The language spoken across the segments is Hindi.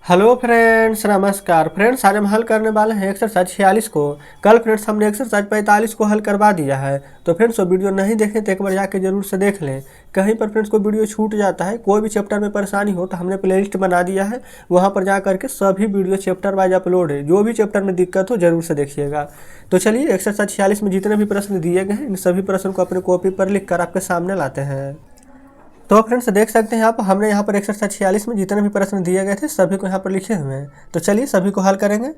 हेलो फ्रेंड्स, नमस्कार फ्रेंड्स। आज हम हल करने वाले हैं एक्सरसाइज 46 को। कल फ्रेंड्स हमने एक्सरसाइज 45 को हल करवा दिया है। तो फ्रेंड्स वो वीडियो नहीं देखें तो एक बार जाके जरूर से देख लें। कहीं पर फ्रेंड्स को वीडियो छूट जाता है, कोई भी चैप्टर में परेशानी हो तो हमने प्लेलिस्ट बना दिया है, वहाँ पर जा करके सभी वीडियो चैप्टर वाइज अपलोड है। जो भी चैप्टर में दिक्कत हो जरूर से देखिएगा। तो चलिए एक्सरसाइज 46 में जितने भी प्रश्न दिए गए हैं इन सभी प्रश्न को अपने कॉपी पर लिख कर आपके सामने लाते हैं। तो फ्रेंड्स देख सकते हैं आप, हमने यहाँ पर एक्सरसाइज 46 में जितने भी प्रश्न दिए गए थे सभी को यहाँ पर लिखे हुए हैं। तो चलिए सभी को हल करेंगे।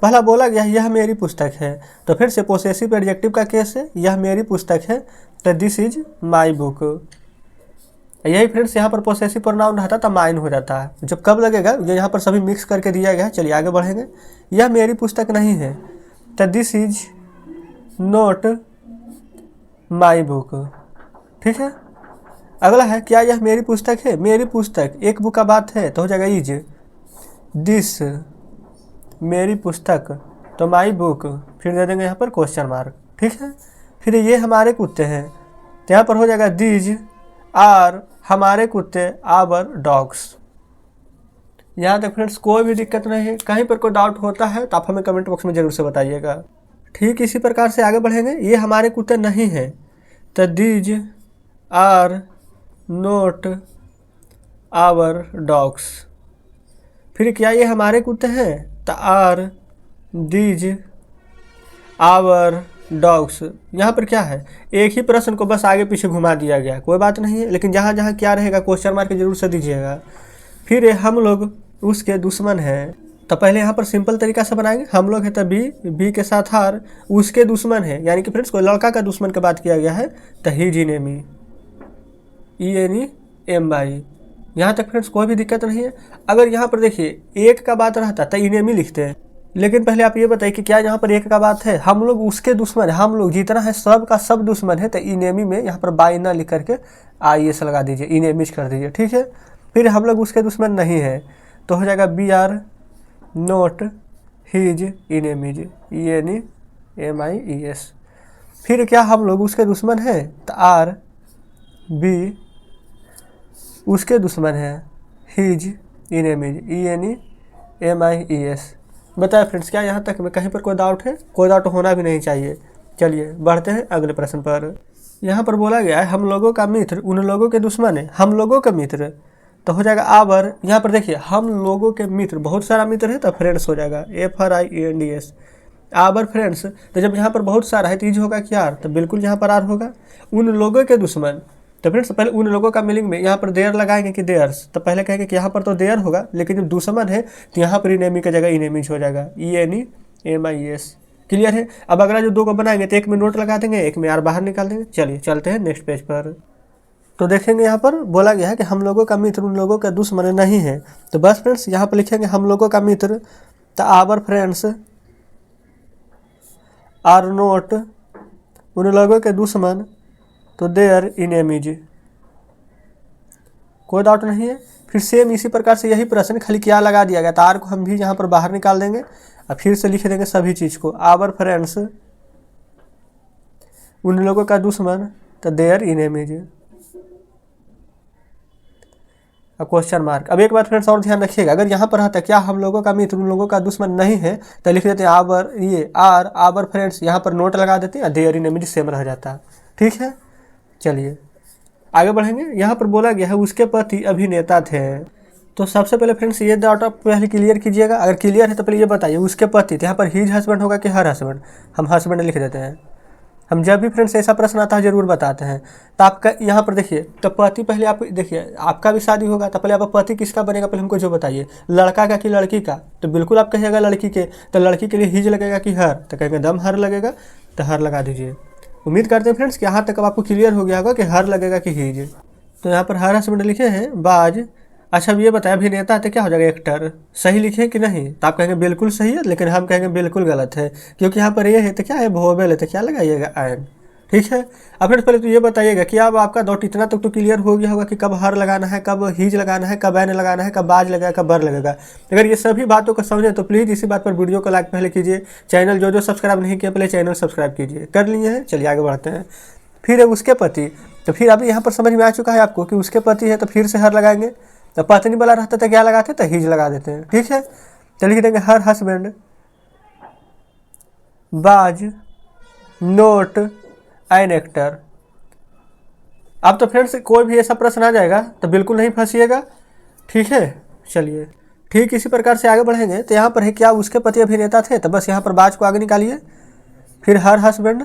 पहला बोला गया यह मेरी पुस्तक है, तो फिर से पोसेसिव एडजेक्टिव का केस है, यह मेरी पुस्तक है, तो दिस इज माई बुक। यही फ्रेंड्स यहाँ पर पोसेसिव प्रोनाउन रहता तो माइन हो जाता है। जब कब लगेगा ये यहाँ पर सभी मिक्स करके दिया गया है। चलिए आगे बढ़ेंगे। यह मेरी पुस्तक नहीं है, तो this is not my book. ठीक है। अगला है क्या यह मेरी पुस्तक है। मेरी पुस्तक एक बुक का बात है तो हो जाएगा इज दिस मेरी पुस्तक, तो माई बुक फिर दे देंगे यहाँ पर क्वेश्चन मार्क। ठीक है। फिर ये हमारे कुत्ते हैं तो यहाँ पर हो जाएगा दीज आर हमारे कुत्ते आवर डॉग्स। यहाँ तक फ्रेंड्स कोई भी दिक्कत नहीं है। कहीं पर कोई डाउट होता है तो आप हमें कमेंट बॉक्स में जरूर से बताइएगा। ठीक इसी प्रकार से आगे बढ़ेंगे। ये हमारे कुत्ते नहीं हैं तो these are not our dogs. फिर क्या ये हमारे कुत्ते हैं तो आर दीज आवर डॉग्स। यहाँ पर क्या है, एक ही प्रश्न को बस आगे पीछे घुमा दिया गया, कोई बात नहीं है, लेकिन जहाँ जहाँ क्या रहेगा क्वेश्चन मार्क जरूर से दीजिएगा। फिर हम लोग उसके दुश्मन हैं, तो पहले यहाँ पर सिंपल तरीका से बनाएंगे। हम लोग है तो बी के साथ आर, उसके दुश्मन है यानी कि फ्रेंड्स कोई लड़का का दुश्मन की बात किया गया है तो हिज इनेमी ENEMY। यहाँ तक फ्रेंड्स कोई भी दिक्कत नहीं है। अगर यहाँ पर देखिए एक का बात रहता तो इनेमी लिखते हैं, लेकिन पहले आप ये बताइए कि क्या यहाँ पर एक का बात है। हम लोग उसके दुश्मन है, हम लोग जितना है सब का सब दुश्मन है, तो इनेमी में यहाँ पर बाई ना लिख करके IS लगा दीजिए, इनेमिज कर दीजिए। ठीक है। फिर हम लोग उसके दुश्मन नहीं है तो हो जाएगा बी आर नोट हिज इनेमिज ENEMIES। फिर क्या हम लोग उसके दुश्मन है तो आर बी उसके दुश्मन है हिज इनेमिज ENEMIES। बताए फ्रेंड्स क्या यहाँ तक में कहीं पर कोई डाउट है? कोई डाउट होना भी नहीं चाहिए। चलिए बढ़ते हैं अगले प्रश्न पर। यहाँ पर बोला गया है हम लोगों का मित्र उन लोगों के दुश्मन है। हम लोगों का मित्र तो हो जाएगा आवर। यहाँ पर देखिए हम लोगों के मित्र, बहुत सारा मित्र है तो फ्रेंड्स हो जाएगा FRIENDS आवर फ्रेंड्स। तो जब यहाँ पर बहुत सारा है तो इज होगा क्या आर, तो बिल्कुल यहाँ पर आर होगा। उन लोगों के दुश्मन, तो फ्रेंड्स पहले उन लोगों का मीनिंग में यहाँ पर देयर लगाएंगे कि देयर्स, तो पहले कहेंगे कि यहाँ पर तो देयर होगा, लेकिन जब दुश्मन है तो यहाँ पर इनेमी का जगह इनेमिज हो जाएगा ENEMIES। क्लियर है। अब अगला जो दो को बनाएंगे तो एक में नोट लगा देंगे, एक में आर बाहर निकाल देंगे। चलिए चलते हैं नेक्स्ट पेज पर। तो देखेंगे यहाँ पर बोला गया है कि हम लोगों का मित्र उन लोगों का दुश्मन नहीं है, तो बस फ्रेंड्स यहाँ पर लिखेंगे हम लोगों का मित्र तो आवर फ्रेंड्स आर नोट उन लोगों के दुश्मन, तो देयर इनेमिज। कोई डाउट नहीं है। फिर सेम इसी प्रकार से यही प्रश्न खाली क्या लगा दिया गया, तो आर को हम भी यहाँ पर बाहर निकाल देंगे और फिर से लिख देंगे सभी चीज़ को आवर फ्रेंड्स उन लोगों का दुश्मन, तो देयर इनेमिज और क्वेश्चन मार्क। अब एक बात फ्रेंड्स और ध्यान रखिएगा, अगर यहाँ पर रहता है क्या हम लोगों का मित्र उन लोगों का दुश्मन नहीं है तो लिख देते हैं आवर, ये आर आवर फ्रेंड्स, यहाँ पर नोट लगा देते हैं, देयर इनेमिज सेम रह जाता है। ठीक है। चलिए आगे बढ़ेंगे। यहाँ पर बोला गया है उसके पति अभिनेता थे। तो सबसे पहले फ्रेंड्स ये डाउट आप पहले क्लियर कीजिएगा। अगर क्लियर है तो पहले ये बताइए उसके पति, तो यहाँ पर हिज हस्बैंड होगा कि हर हस्बैंड। हम हस्बैंड लिख देते हैं। हम जब भी फ्रेंड्स ऐसा प्रश्न आता है जरूर बताते हैं। तो आपका यहाँ पर देखिए, तो पति पहले आप देखिए आपका भी शादी होगा तो पहले आपका पति किसका बनेगा पहले हमको जो बताइए, लड़का का कि लड़की का। तो बिल्कुल आप कहिएगा लड़की के, तो लड़की के लिए हिज लगेगा कि हर, तो कहेंगे दम हर लगेगा, तो हर लगा दीजिए। उम्मीद करते हैं फ्रेंड्स कि यहाँ तक अब आपको क्लियर हो गया होगा कि हर लगेगा कि हिज। तो यहाँ पर हर हस्बैंड लिखे हैं बाज। अच्छा अब ये बताया अभिनेता तो क्या हो जाएगा एक्टर। सही लिखे कि नहीं, तो आप कहेंगे बिल्कुल सही है, लेकिन हम कहेंगे बिल्कुल गलत है, क्योंकि यहाँ पर ये है तो क्या है वोवेल है, तो क्या लगाइएगा आयन। ठीक है। अब फ्रेंड्स पहले तो ये बताइएगा कि अब आपका डाउट इतना तक तो क्लियर हो गया होगा कि कब हर लगाना है, कब हिज लगाना है, कब एन लगाना है, कब बाज लगेगा, कब बर लगेगा। अगर ये सभी बातों को समझें तो प्लीज़ इसी बात पर वीडियो को लाइक पहले कीजिए। चैनल जो सब्सक्राइब नहीं किया पहले चैनल सब्सक्राइब कीजिए। कर लिए हैं। चलिए आगे बढ़ते हैं। फिर है उसके पति, तो फिर अभी यहाँ पर समझ में आ चुका है आपको कि उसके पति है तो फिर से हर लगाएंगे। तो पत्नी वाला रहता तो क्या लगाते, तो हीज लगा देते हैं। ठीक है, तो लिख देंगे हर हस्बैंड बाज नोट एन एक्टर। अब तो फ्रेंड्स कोई भी ऐसा प्रश्न आ जाएगा तो बिल्कुल नहीं फंसिएगा। ठीक है, चलिए ठीक इसी प्रकार से आगे बढ़ेंगे। तो यहाँ पर है क्या उसके पति अभिनेता थे, तो बस यहाँ पर बाज को आगे निकालिए, फिर हर हस्बैंड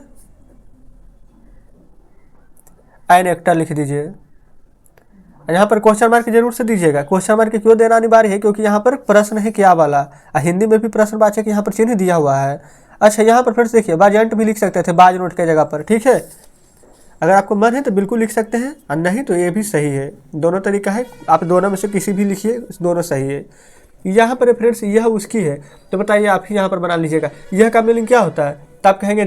एन एक्टर लिख दीजिए। यहाँ पर क्वेश्चन मार्क जरूर से दीजिएगा। क्वेश्चन मार्क क्यों देना अनिवार्य है, क्योंकि यहाँ पर प्रश्न है क्या वाला, हिंदी में भी प्रश्नवाचक यहाँ पर चिन्ह दिया हुआ है। अच्छा, यहाँ पर फ्रेंड्स देखिए बाजेंट भी लिख सकते थे बाज नोट के जगह पर। ठीक है, अगर आपको मन है तो बिल्कुल लिख सकते हैं, और नहीं तो ये भी सही है। दोनों तरीका है, आप दोनों में से किसी भी लिखिए, दोनों सही है। यहाँ पर फ्रेंड्स यह उसकी है, तो बताइए आप ही यहाँ पर बना लीजिएगा। यह का मीनिंग क्या होता है, तो आप कहेंगे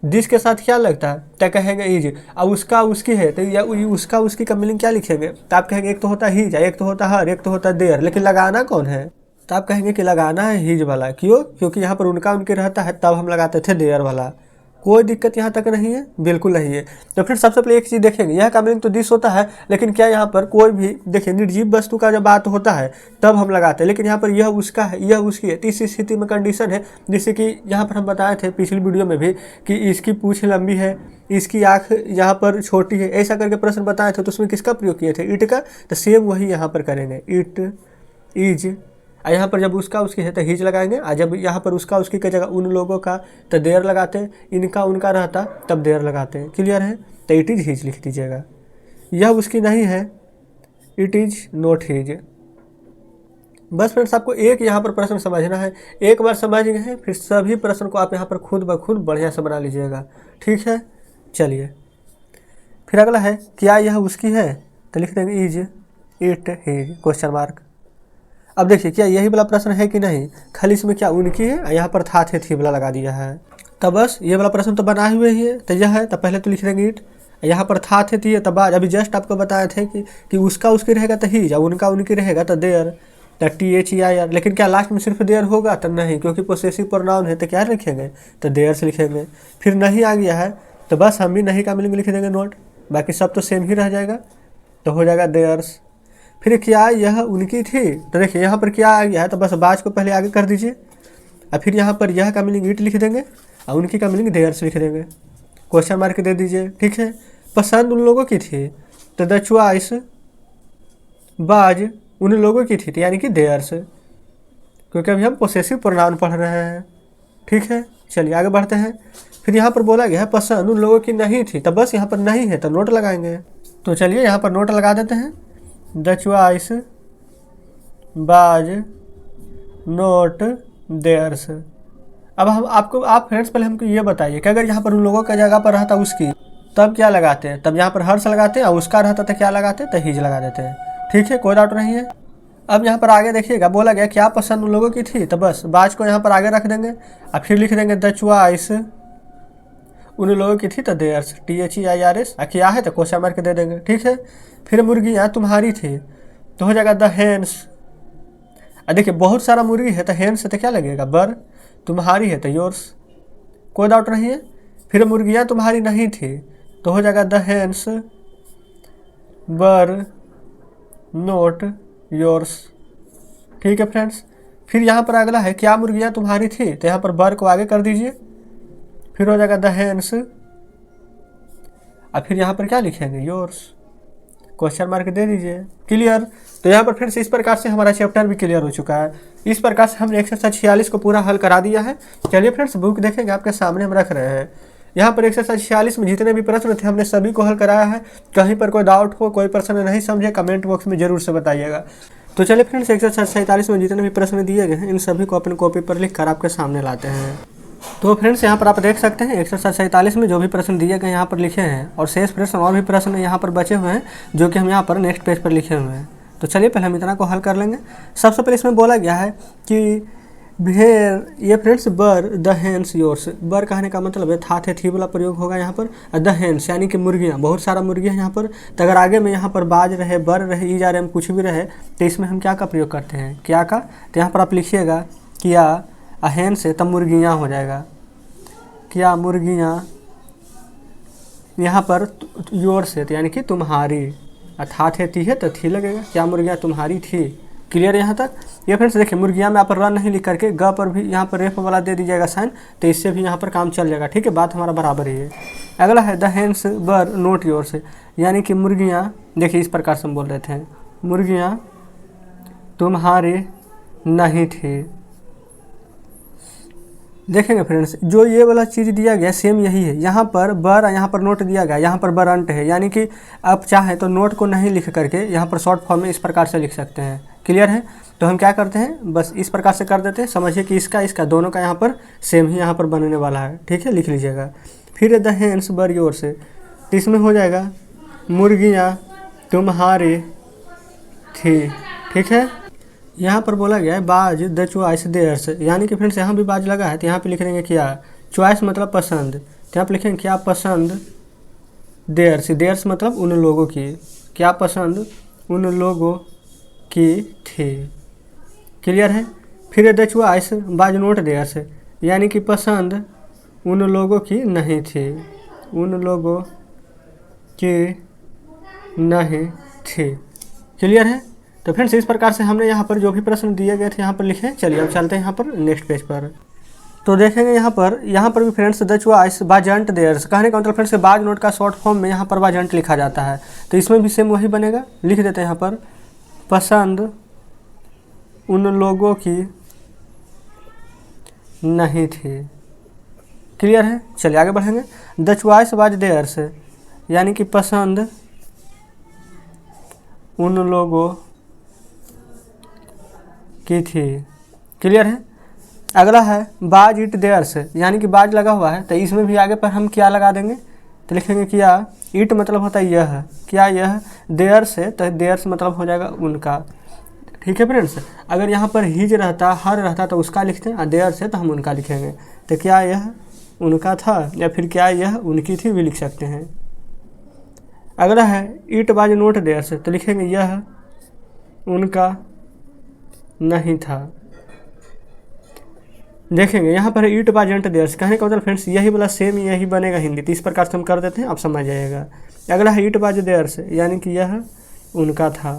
दिस के साथ क्या लगता है, तो कहेंगे इज। अब उसका उसकी है, तो यह उसका उसकी का मीनिंग क्या लिखेंगे, तो आप कहेंगे एक तो होता हीज, एक तो होता हर, एक तो होता देर, लेकिन लगाना कौन है, तो आप कहेंगे कि लगाना है हीज वाला। क्यों, क्योंकि यहाँ पर उनका उनके रहता है, तब हम लगाते थे देयर वाला। कोई दिक्कत यहाँ तक नहीं है, बिल्कुल नहीं है। तो फिर सबसे पहले एक चीज़ देखेंगे, यह का मीनिंग तो दिस होता है, लेकिन क्या यहाँ पर कोई भी देखिए निर्जीव वस्तु का जब बात होता है तब हम लगाते हैं, लेकिन यहाँ पर यह उसका है, यह उसकी है। तो इस स्थिति में कंडीशन है, जैसे कि यहाँ पर हम बताए थे पिछली वीडियो में भी कि इसकी पूँछ लंबी है, इसकी आँख यहाँ पर छोटी है, ऐसा करके प्रश्न बताए थे। तो उसमें किसका प्रयोग किए थे, इट का। तो सेम वही यहाँ पर करेंगे, इट इज। यहाँ पर जब उसका उसकी है तो हीज लगाएंगे, और जब यहाँ पर उसका उसकी की जगह उन लोगों का तो देर लगाते हैं, इनका उनका रहता तब देर लगाते हैं। क्लियर है, तो इट इज हीज लिख दीजिएगा। यह उसकी नहीं है, इट इज नॉट हीज। बस फ्रेंड्स आपको एक यहाँ पर प्रश्न समझना है, एक बार समझ गए हैं फिर सभी प्रश्न को आप यहाँ पर खुद ब खुद बढ़िया से बना लीजिएगा। ठीक है, चलिए फिर अगला है क्या यह उसकी है, तो लिख देंगे is it his question mark. अब देखिए क्या यही वाला प्रश्न है कि नहीं, खाली इसमें क्या उनकी है, यहाँ पर था थे थी वाला लगा दिया है। तब बस ये वाला प्रश्न तो बना हुए ही है, तो यह है, तो पहले तो लिख देंगे इट, यहाँ पर था थे थी, तब आज अभी जस्ट आपको बताए थे कि उसका उसकी रहेगा तो ही, जब उनका उनकी रहेगा तो देयर, तो THEIR। लेकिन क्या लास्ट में सिर्फ देयर होगा, तो नहीं, क्योंकि पोसेसिव प्रोनाउन है तो क्या लिखेंगे, तो देयर से लिखेंगे। फिर नहीं आ गया है तो बस हम भी नहीं का मीनिंग लिख देंगे नोट, बाकी सब तो सेम ही रह जाएगा, तो हो जाएगा देयर्स। फिर क्या यह उनकी थी, तो देखिए यहाँ पर क्या आ गया है, तो बस बाज को पहले आगे कर दीजिए, और फिर यहाँ पर यह का मीनिंग इट लिख देंगे, और उनकी का मीनिंग देयर्स लिख देंगे, क्वेश्चन मार्क दे दीजिए। ठीक है, पसंद उन लोगों की थी, तो द चॉइस बाज उन लोगों की थी, यानी कि देयर्स, क्योंकि अभी हम पोसेसिव प्रोनाउन पढ़ रहे हैं। ठीक है, चलिए आगे बढ़ते हैं। फिर यहाँ पर बोला गया है पसंद उन लोगों की नहीं थी, तो बस यहाँ पर नहीं है तो नोट लगाएंगे। तो चलिए यहाँ पर नोट लगा देते हैं, द चॉइस बाज नोट देयर्स। अब हम आप फ्रेंड्स पहले हमको ये बताइए कि अगर यहाँ पर उन लोगों का जगह पर रहता उसकी, तब क्या लगाते हैं, तब यहाँ पर हर्ष लगाते हैं, और उसका रहता तो क्या लगाते हैं, तो हीज लगा देते हैं। ठीक है, कोई डाउट नहीं है। अब यहाँ पर आगे देखिएगा बोला गया क्या पसंद उन लोगों की थी, तो बस बाज को यहाँ पर आगे रख देंगे, और फिर लिख देंगे द चॉइस उन लोगों की थी, तो देयर्स THEIRS। क्या है तो क्वेश्चन मार्क दे देंगे। ठीक है, फिर मुर्गियाँ तुम्हारी थी, तो हो जाएगा द हेन्स। देखिए बहुत सारा मुर्गी है तो हेन्स तो क्या लगेगा बर, तुम्हारी है तो योर्स, कोई डाउट नहीं है। फिर मुर्गियाँ तुम्हारी नहीं थी, तो हो जाएगा द हेन्स बर नोट योर्स। ठीक है फ्रेंड्स, फिर यहाँ पर अगला है क्या मुर्गियाँ तुम्हारी थी, तो यहाँ पर बर को आगे कर दीजिए, फिर हो जाएगा द हेन्स, और फिर यहाँ पर क्या लिखेंगे योर्स, क्वेश्चन मार्क दे दीजिए। क्लियर, तो यहाँ पर फिर से इस प्रकार से हमारा चैप्टर भी क्लियर हो चुका है। इस प्रकार से हमने एक्सरसाइज 46 को पूरा हल करा दिया है। चलिए फ्रेंड्स बुक देखेंगे, आपके सामने हम रख रहे हैं। यहाँ पर एक्सरसाइज 46 में जितने भी प्रश्न थे हमने सभी को हल कराया है। कहीं पर कोई डाउट हो, कोई प्रश्न नहीं समझे, कमेंट बॉक्स में जरूर से बताइएगा। तो चलिए फ्रेंड्स एक्सरसाइज 47 में जितने भी प्रश्न दिए गए हैं इन सभी को अपने कॉपी पर लिख कर आपके सामने लाते हैं। तो फ्रेंड्स यहाँ पर आप देख सकते हैं एक्सरसाइज 47 में जो भी प्रश्न दिए गए यहाँ पर लिखे हैं, और शेष प्रश्न और भी प्रश्न यहाँ पर बचे हुए हैं जो कि हम यहाँ पर नेक्स्ट पेज पर लिखे हुए हैं। तो चलिए पहले हम इतना को हल कर लेंगे। सबसे पहले इसमें बोला गया है कि भेड़, ये फ्रेंड्स बर द हेन्स योर्स, बर कहने का मतलब है था थे थी वाला प्रयोग होगा यहाँ पर, द हेन्स यानी कि मुर्गियाँ, बहुत सारा मुर्गियाँ यहाँ पर। तो अगर आगे में यहाँ पर बाज रहे, बर रहे, ई जा रहे, हम कुछ भी रहे, तो इसमें हम क्या का प्रयोग करते हैं, क्या का। तो यहाँ पर आप लिखिएगा क्या अहेन से, तब मुर्गियाँ हो जाएगा, क्या मुर्गियाँ, यहाँ पर योर से यानी कि तुम्हारी, और था थे ती है तो थी लगेगा, क्या मुर्गियाँ तुम्हारी थी। क्लियर यहाँ तक। ये फ्रेंड्स देखिए मुर्गियाँ में यहाँ पर रन नहीं लिख करके ग पर भी यहाँ पर रेफ वाला दे दीजिएगा साइन, तो इससे भी यहाँ पर काम चल जाएगा। ठीक है, बात हमारा बराबर ही है। अगला है the hens were not yours, यानी कि मुर्गियाँ देखिए इस प्रकार से हम बोल रहे थे, मुर्गियाँ तुम्हारी नहीं थी। देखेंगे फ्रेंड्स जो ये वाला चीज़ दिया गया सेम यही है, यहाँ पर बर यहाँ पर नोट दिया गया, यहाँ पर बरंट है, यानी कि आप चाहें तो नोट को नहीं लिख करके यहाँ पर शॉर्ट फॉर्म में इस प्रकार से लिख सकते हैं। क्लियर है, तो हम क्या करते हैं बस इस प्रकार से कर देते हैं, समझिए कि इसका दोनों का यहाँ पर सेम ही यहाँ पर बनने वाला है। ठीक है, लिख लीजिएगा। फिर द हेन्स वर योर्स, तो इसमें हो जाएगा मुर्गियाँ तुम्हारी थी। ठीक है, यहाँ पर बोला गया है बाज द चॉइस देयर्स, यानी कि फ्रेंड्स यहाँ भी बाज लगा है तो यहाँ पे लिख देंगे क्या, चॉइस मतलब पसंद, तो यहाँ पे लिखेंगे क्या पसंद, देयर्स, देयर्स मतलब उन लोगों की, क्या पसंद उन लोगों की थी। क्लियर है। फिर द चॉइस बाज नोट देयर्स, यानी कि पसंद उन लोगों की नहीं थी, उन लोगों की नहीं थी। क्लियर है। तो फ्रेंड्स इस प्रकार से हमने यहाँ पर जो भी प्रश्न दिए गए थे यहाँ पर लिखे। चलिए अब चलते हैं यहाँ पर नेक्स्ट पेज पर। तो देखेंगे यहाँ पर भी फ्रेंड्स द चॉइस बाजंट देयर्स, कहने का मतलब फ्रेंड्स बाज नोट का शॉर्ट फॉर्म में यहाँ पर बाजंट लिखा जाता है, तो इसमें भी सेम वही बनेगा। लिख देते हैं यहाँ पर पसंद उन लोगों की नहीं थी। क्लियर है। चलिए आगे बढ़ेंगे। द चॉइस बाज देयर्स, यानी कि पसंद उन लोगों की थी। क्लियर है। अगला है बाज इट देयर्स, यानी कि बाज लगा हुआ है तो इसमें भी आगे पर हम क्या लगा देंगे, तो लिखेंगे क्या, इट मतलब होता है यह, क्या यह, देयर्स है तो देयर्स मतलब हो जाएगा उनका। ठीक है फ्रेंड्स, अगर यहाँ पर हिज रहता, हर रहता तो उसका लिखते हैं, और देयर्स है तो हम उनका लिखेंगे। तो क्या यह उनका था या फिर क्या यह उनकी थी भी लिख सकते हैं। अगला है इट बाज नोट देयर्स, तो लिखेंगे यह उनका नहीं था। देखेंगे यहाँ पर ईट बाजेंट देयर्स, कहने का मतलब फ्रेंड्स यही वाला सेम यही बनेगा हिंदी, तो इस प्रकार से हम कर देते हैं, आप समझ जाइएगा। अगला है ईट बाज देयर्स, यानी कि यह उनका था।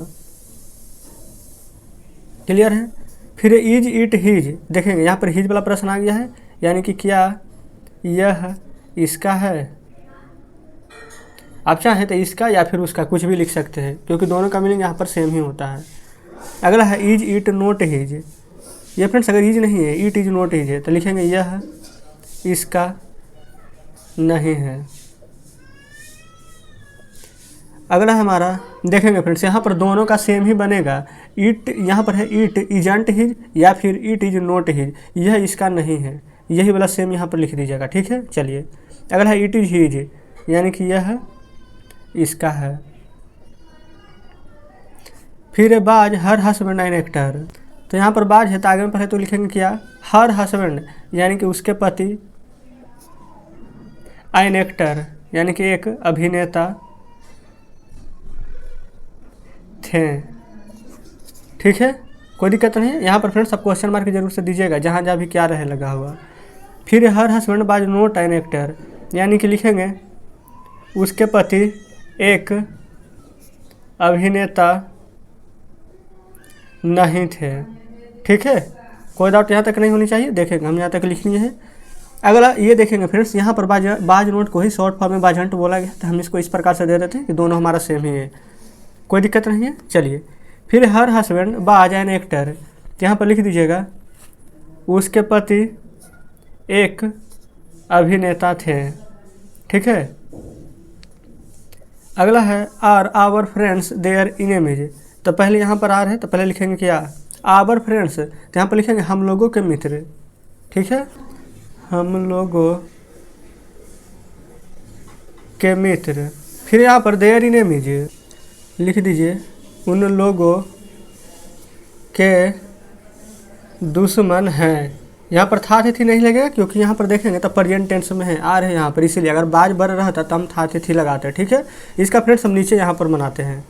क्लियर है। फिर इज इट हिज, देखेंगे यहाँ पर हिज वाला प्रश्न आ गया है, यानी कि क्या यह इसका है। आप चाहें तो इसका या फिर उसका कुछ भी लिख सकते हैं, क्योंकि दोनों का मीनिंग यहाँ पर सेम ही होता है। अगला है इज इट नोट हिज, ये फ्रेंड्स अगर इज नहीं है, इट इज नोट हिज है, तो लिखेंगे यह इसका नहीं है। अगला हमारा देखेंगे फ्रेंड्स यहाँ पर दोनों का सेम ही बनेगा। इट यहाँ पर है इट इजंट हिज या फिर इट इज नोट हिज, यह इसका नहीं है, यही वाला सेम यहाँ पर लिख दीजिएगा। ठीक है। चलिए अगला है इट इज हिज, यानी कि यह इसका है। फिर बाज हर हस्बैंड एन एक्टर, तो यहाँ पर बाज है तो आगे में पहले तो लिखेंगे क्या, हर हस्बैंड यानी कि उसके पति, एन एक्टर यानी कि एक अभिनेता थे। ठीक है, कोई दिक्कत नहीं है। यहाँ पर फ्रेंड्स आप क्वेश्चन मार्क जरूर से दीजिएगा जहाँ जहाँ भी क्या रहे लगा हुआ। फिर हर हस्बैंड बाज नोट एन एक्टर, यानी कि लिखेंगे उसके पति एक अभिनेता नहीं थे। ठीक है, कोई डाउट यहाँ तक नहीं होनी चाहिए। देखेंगे हम यहाँ तक लिखनी है। अगला ये देखेंगे फ्रेंड्स यहाँ पर बाज नोट को ही शॉर्ट फॉर्म में बाजंट बोला गया, तो हम इसको इस प्रकार से दे देते हैं कि दोनों हमारा सेम ही है, कोई दिक्कत नहीं है। चलिए फिर हर हस्बैंड बाज एन एक्टर, तो यहाँ पर लिख दीजिएगा उसके पति एक अभिनेता थे। ठीक है। अगला है are our friends their enemies, तो पहले यहाँ पर आर है तो पहले लिखेंगे क्या, आवर फ्रेंड्स, तो यहाँ पर लिखेंगे हम लोगों के मित्र। ठीक है, हम लोगों के मित्र। फिर यहाँ पर देयर इनेमीज लिख दीजिए उन लोगों के दुश्मन हैं। यहाँ पर था थी नहीं लगेगा, क्योंकि यहाँ पर देखेंगे तो प्रेजेंट टेंस में है, आ रहे हैं यहाँ पर, इसीलिए अगर बाज बर रहता तो हम था थी लगाते हैं। ठीक है, इसका फ्रेंड्स हम नीचे यहाँ पर बनाते हैं।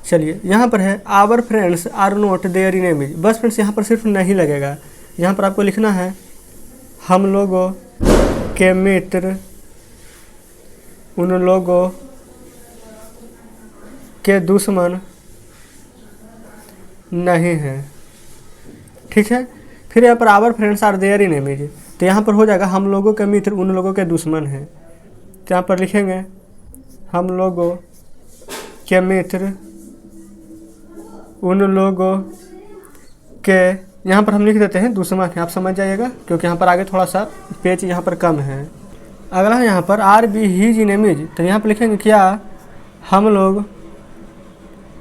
चलिए यहाँ पर है our friends are not their enemies, बस फ्रेंड्स यहाँ पर सिर्फ नहीं लगेगा, यहाँ पर आपको लिखना है हम लोगों के मित्र उन लोगों के दुश्मन नहीं हैं। ठीक है, फिर यहाँ पर our friends are their enemies, तो यहाँ पर हो जाएगा हम लोगों के मित्र उन लोगों के दुश्मन हैं। तो यहाँ पर लिखेंगे हम लोगों के मित्र उन लोगों के, यहाँ पर हम लिख देते हैं दुश्मन है, आप समझ जाइएगा क्योंकि यहाँ पर आगे थोड़ा सा पेज यहाँ पर कम है। अगला है यहाँ पर are we his enemies, तो यहाँ पर लिखेंगे क्या हम लोग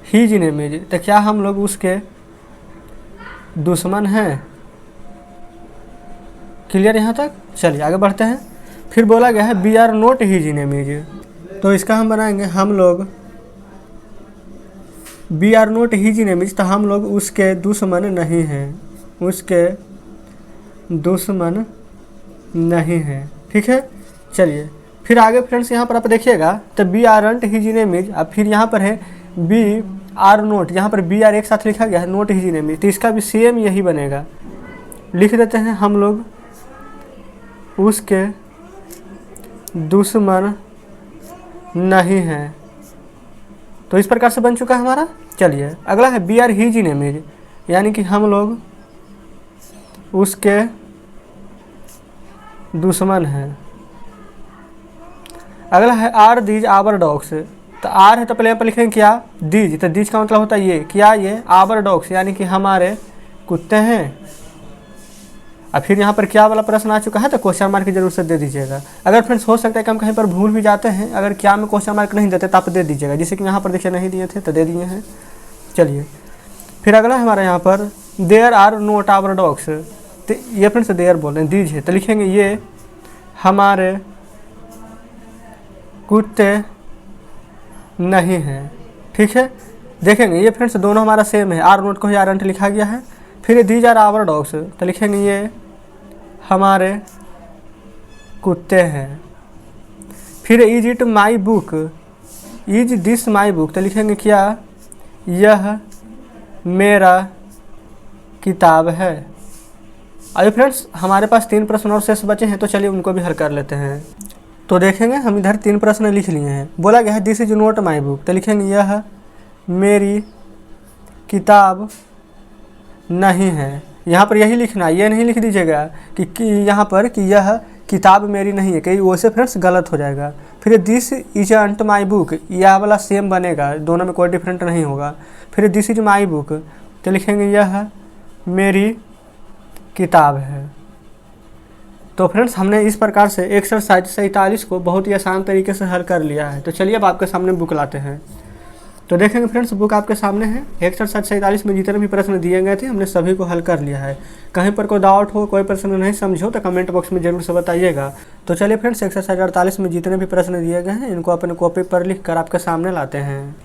हीज इन इमेज, तो क्या हम लोग उसके दुश्मन हैं। क्लियर यहाँ तक। चलिए आगे बढ़ते हैं। फिर बोला गया है we are not his enemies, तो इसका हम बनाएंगे हम लोग we are not his enemies, तो हम लोग उसके दुश्मन नहीं हैं, उसके दुश्मन नहीं हैं। ठीक है, चलिए फिर आगे फ्रेंड्स यहाँ पर आप देखिएगा तो we aren't his enemies, अब फिर यहाँ पर है बी आर नोट, यहाँ पर बी आर एक साथ लिखा गया है नोट हीज इन इमेज, तो इसका भी सेम यही बनेगा। लिख देते हैं हम लोग उसके दुश्मन नहीं हैं, तो इस प्रकार से बन चुका है हमारा। चलिए अगला है we are his enemies, यानी कि हम लोग उसके दुश्मन हैं। अगला है आर दीज आवर डॉग्स, तो आर है तो पहले यहाँ पर लिखेंगे क्या दीज, तो दीज का मतलब होता है ये, क्या ये आवर डॉग्स यानी कि हमारे कुत्ते हैं। और फिर यहाँ पर क्या वाला प्रश्न आ चुका है तो क्वेश्चन मार्क की जरूर से दे दीजिएगा। अगर फ्रेंड्स हो सकता है कि हम कहीं पर भूल भी जाते हैं, अगर क्या में क्वेश्चन मार्क नहीं देते तो आप दे दीजिएगा, जैसे कि यहाँ पर देखिए नहीं दिए थे तो दे दिए हैं। चलिए फिर अगला हमारा यहाँ पर there are not our dogs, तो ये फ्रेंड्स देयर बोल रहे हैं दीज है, तो लिखेंगे ये हमारे कुत्ते नहीं हैं। ठीक है, देखेंगे ये फ्रेंड्स दोनों हमारा सेम है, आर नोट को ही आर एंट लिखा गया है। फिर दीज आर आवर डॉग्स, तो लिखेंगे ये हमारे कुत्ते हैं। फिर is it my book, is this my book, तो लिखेंगे क्या यह मेरा किताब है। अभी फ्रेंड्स हमारे पास 3 प्रश्न और शेष बचे हैं, तो चलिए उनको भी हल कर लेते हैं। तो देखेंगे हम इधर 3 प्रश्न लिख लिए हैं। बोला गया है this is not my book, तो लिखेंगे यह मेरी किताब नहीं है। यहाँ पर यही लिखना, ये नहीं लिख दीजिएगा कि यहाँ पर कि यह किताब मेरी नहीं है, कहीं वैसे फ्रेंड्स गलत हो जाएगा। फिर दिस इज अंट माई बुक, यह वाला सेम बनेगा, दोनों में कोई डिफरेंट नहीं होगा। फिर दिस इज माई बुक, तो लिखेंगे यह मेरी किताब है। तो फ्रेंड्स हमने इस प्रकार से एक्सरसाइज 47 को बहुत ही आसान तरीके से हल कर लिया है। तो चलिए अब आपके सामने बुक लाते हैं। तो देखेंगे फ्रेंड्स बुक आपके सामने है। एक्सरसाइज 47 में जितने भी प्रश्न दिए गए थे हमने सभी को हल कर लिया है। कहीं पर कोई डाउट हो, कोई प्रश्न नहीं समझो तो कमेंट बॉक्स में जरूर से बताइएगा। तो चलिए फ्रेंड्स एक्सरसाइज 48 में जितने भी प्रश्न दिए गए हैं इनको अपने कॉपी पर लिख कर आपके सामने लाते हैं।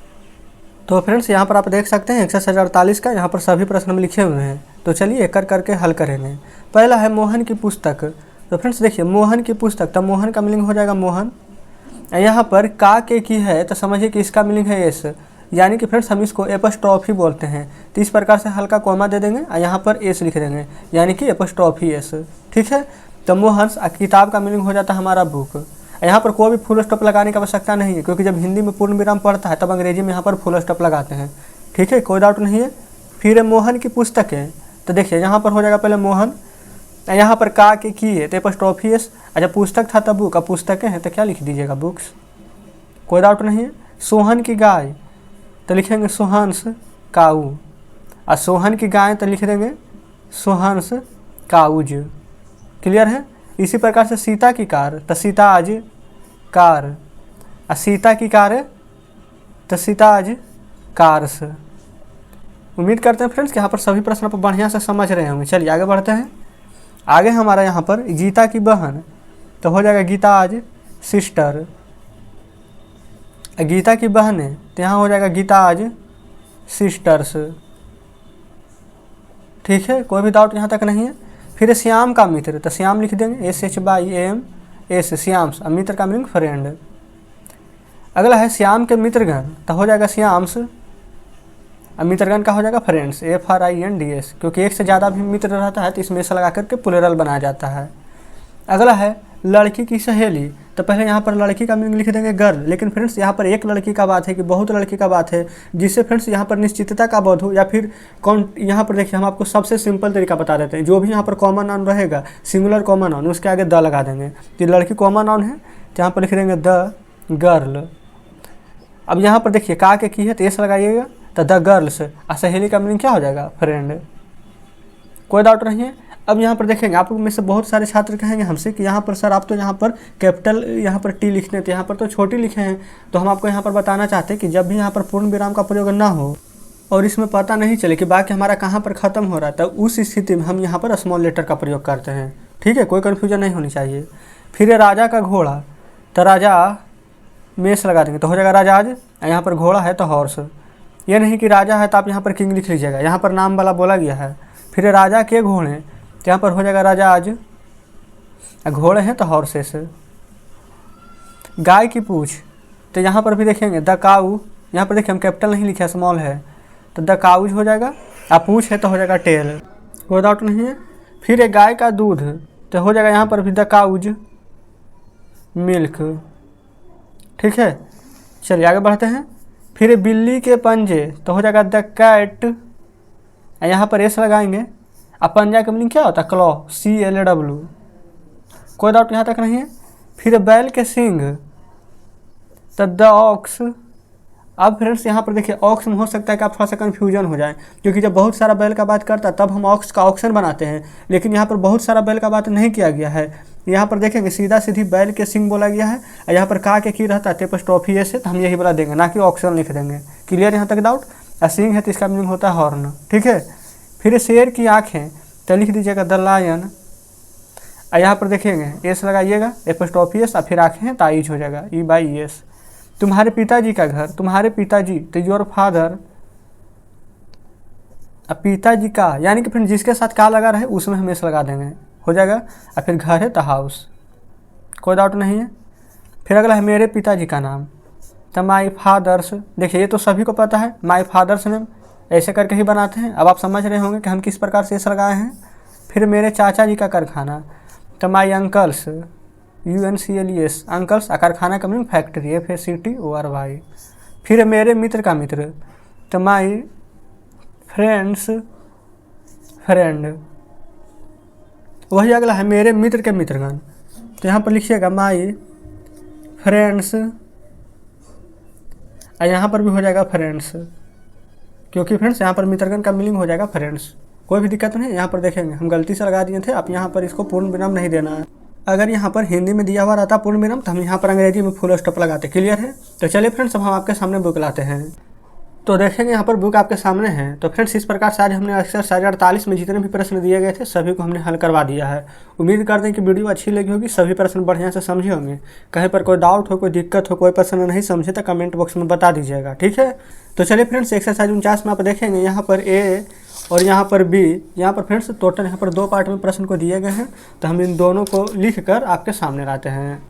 तो फ्रेंड्स यहाँ पर आप देख सकते हैं एक्सरसाइज 48 का यहाँ पर सभी प्रश्न में लिखे हुए हैं। तो चलिए एक करके हल करेंगे। पहला है मोहन की पुस्तक, तो फ्रेंड्स देखिए मोहन की पुस्तक, तो मोहन का मीनिंग हो जाएगा मोहन। यहाँ पर का के की है तो समझिए कि इसका मीनिंग है एस, यानी कि फ्रेंड्स हम इसको एपस्ट्रॉफी बोलते हैं। तो इस प्रकार से हल्का कॉमा दे देंगे और यहाँ पर एस लिख देंगे, यानी कि एपस्ट्रॉफी एस। ठीक है, तो मोहन किताब का मीनिंग हो जाता है हमारा बुक। यहाँ पर कोई भी फुल स्टॉप लगाने की आवश्यकता नहीं है, क्योंकि जब हिंदी में पूर्ण विराम पड़ता है तब अंग्रेजी में यहाँ पर फुल स्टॉप लगाते हैं। ठीक है, कोई डाउट नहीं है। फिर मोहन की पुस्तक है, तो देखिए यहाँ पर हो जाएगा पहले मोहन, यहाँ पर का के की है तो एपस्ट्रॉफी एस। अच्छा पुस्तक था तब बुक, अब पुस्तकें हैं तो क्या लिख दीजिएगा बुक्स, कोई डाउट नहीं है। सोहन की गाय तो लिखेंगे सोहंस काऊ, और सोहन की गाय तो लिख देंगे सोहंस काउज। क्लियर है। इसी प्रकार से सीता की कार तो सीताज कार, और सीता की कार तो सीताज कार्स। उम्मीद करते हैं फ्रेंड्स कि यहाँ पर सभी प्रश्न आप बढ़िया से समझ रहे होंगे। चलिए आगे बढ़ते हैं। आगे हमारा यहाँ पर गीता की बहन तो हो जाएगा गीताज सिस्टर, गीता की बहन है तो यहाँ हो जाएगा गीताज सिस्टर्स। ठीक है, कोई भी डाउट यहाँ तक नहीं है। फिर श्याम का मित्र तो श्याम लिख देंगे SHYAM एस, श्याम्स, और मित्र का मीनिंग फ्रेंड। अगला है श्याम के मित्रगण तो हो जाएगा श्याम्स, और मित्रगण का हो जाएगा फ्रेंड्स FRIENDS, क्योंकि एक से ज़्यादा भी मित्र रहता है तो इसमें से लगा करके प्लूरल बनाया जाता है। अगला है लड़की की सहेली तो पहले यहाँ पर लड़की का मीनिंग लिख देंगे गर्ल। लेकिन फ्रेंड्स यहाँ पर एक लड़की का बात है कि बहुत लड़की का बात है, जिससे फ्रेंड्स यहाँ पर निश्चितता का बोध हो, या फिर कौन। यहाँ पर देखिए हम आपको सबसे सिंपल तरीका बता देते हैं। जो भी यहाँ पर कॉमन नाउन रहेगा, सिंगुलर कॉमन नाउन, उसके आगे द लगा देंगे। तो लड़की कॉमन नाउन है तो यहाँ पर लिख देंगे द गर्ल। अब यहाँ पर देखिए का के की है तो एस लगाइएगा, तो द गर्ल्स। और सहेली का मीनिंग क्या हो जाएगा, फ्रेंड। कोई डाउट नहीं है। अब यहाँ पर देखेंगे, आप में से बहुत सारे छात्र कहेंगे हमसे कि यहाँ पर सर आप तो यहाँ पर कैपिटल यहाँ पर टी लिखने थे, यहाँ पर तो छोटी लिखे हैं। तो हम आपको यहाँ पर बताना चाहते हैं कि जब भी यहाँ पर पूर्ण विराम का प्रयोग ना हो और इसमें पता नहीं चले कि वाक्य हमारा कहाँ पर ख़त्म हो रहा है, तब उस स्थिति में हम यहाँ पर स्मॉल लेटर का प्रयोग करते हैं। ठीक है, कोई कन्फ्यूजन नहीं होनी चाहिए। फिर राजा का घोड़ा, तो राजा मेष लगा देंगे तो हो जाएगा राजाज। यहाँ पर घोड़ा है तो हॉर्स। ये नहीं कि राजा है तो आप यहाँ पर किंग लिख लीजिएगा, यहाँ पर नाम वाला बोला गया है। फिर राजा के घोड़े, तो यहाँ पर हो जाएगा राजाज। घोड़े हैं तो हॉर्सेस। गाय की पूछ, तो यहाँ पर भी देखेंगे द काऊ। यहाँ पर देखिए हम कैपिटल नहीं लिखे, स्मॉल है, तो द काउज हो जाएगा। अब पूछ है तो हो जाएगा टेल। कोई डाउट नहीं है। फिर एक गाय का दूध, तो हो जाएगा यहाँ पर भी द काउज मिल्क। ठीक है, चलिए आगे बढ़ते हैं। फिर बिल्ली के पंजे, तो हो जाएगा द कैट। यहाँ पर एस लगाएंगे। अब पंजा का मीनिंग क्या होता है, क्लॉ, CLW। कोई डाउट यहाँ तक नहीं है। फिर बैल के सींग, तो द ऑक्स। अब फ्रेंड्स यहाँ पर देखिए ऑक्स में हो सकता है कि आप थोड़ा सा कन्फ्यूजन हो जाए, क्योंकि जब बहुत सारा बैल का बात करता है तब हम ऑक्स का ऑक्शन बनाते हैं, लेकिन यहाँ पर बहुत सारा बैल का बात नहीं किया गया है। यहाँ पर देखेंगे सीधा सीधी बैल के सिंग बोला गया है, और यहाँ पर का के की रहता है टेपस्ट्रॉफी से, तो हम यही बोला देंगे, ना कि ऑक्शन लिख देंगे। क्लियर यहाँ तक डाउट। और सिंग है तो इसका मीनिंग होता है हॉर्न। ठीक है। फिर शेर की आँखें, तो लिख दीजिएगा द लायन। और यहाँ पर देखेंगे एस लगाइएगा, एपस्ट्रॉफी एस, और फिर आँखें तो आइज हो जाएगा, E/ES। तुम्हारे पिताजी का घर, तुम्हारे पिताजी तो योर फादर। अब पिताजी का यानी कि फिर जिसके साथ का लगा रहे उसमें हम एस लगा देंगे, हो जाएगा। और फिर घर है तो हाउस। कोई डाउट नहीं है। फिर अगला है मेरे पिताजी का नाम, तो माई फादर्स। देखिए ये तो सभी को पता है, माई फादर्स नेम ऐसे करके ही बनाते हैं। अब आप समझ रहे होंगे कि हम किस प्रकार से एस लगाए हैं। फिर मेरे चाचा जी का कारखाना, तो माई अंकल्स, UNCLES, अंकल्स। कारखाना का मीनिंग फैक्ट्री, FACTORY। फिर मेरे मित्र का मित्र, तो माई फ्रेंड्स फ्रेंड। वही अगला है मेरे मित्र के मित्रगण, तो यहाँ पर लिखिएगा माई फ्रेंड्स। और यहाँ पर भी हो जाएगा फ्रेंड्स, क्योंकि फ्रेंड्स यहाँ पर मित्रगण का मीनिंग हो जाएगा फ्रेंड्स। कोई भी दिक्कत नहीं। यहाँ पर देखेंगे हम गलती से लगा दिए थे, आप यहाँ पर इसको पूर्ण विराम नहीं देना है। अगर यहाँ पर हिंदी में दिया हुआ रहता पूर्ण विराम, तो हम यहाँ पर अंग्रेजी में फुल स्टॉप लगाते। क्लियर है। तो चलिए फ्रेंड्स अब हम आपके सामने बुक लाते हैं। तो देखेंगे यहाँ पर बुक आपके सामने है। तो फ्रेंड्स इस प्रकार से आज हमने एक्सरसाइज 48 में जितने भी प्रश्न दिए गए थे सभी को हमने हल करवा दिया है। उम्मीद करते हैं कि वीडियो अच्छी लगी होगी, सभी प्रश्न बढ़िया से समझे होंगे। कहीं पर कोई डाउट हो, कोई दिक्कत हो, कोई प्रश्न नहीं समझे तो कमेंट बॉक्स में बता दीजिएगा। ठीक है। तो चलिए फ्रेंड्स एक्सरसाइज 49 में आप देखेंगे यहाँ पर A और यहाँ पर B, यहाँ पर फ्रेंड्स टोटल यहाँ पर 2 पार्ट में प्रश्न को दिए गए हैं। तो हम इन दोनों को लिख कर आपके सामने लाते हैं।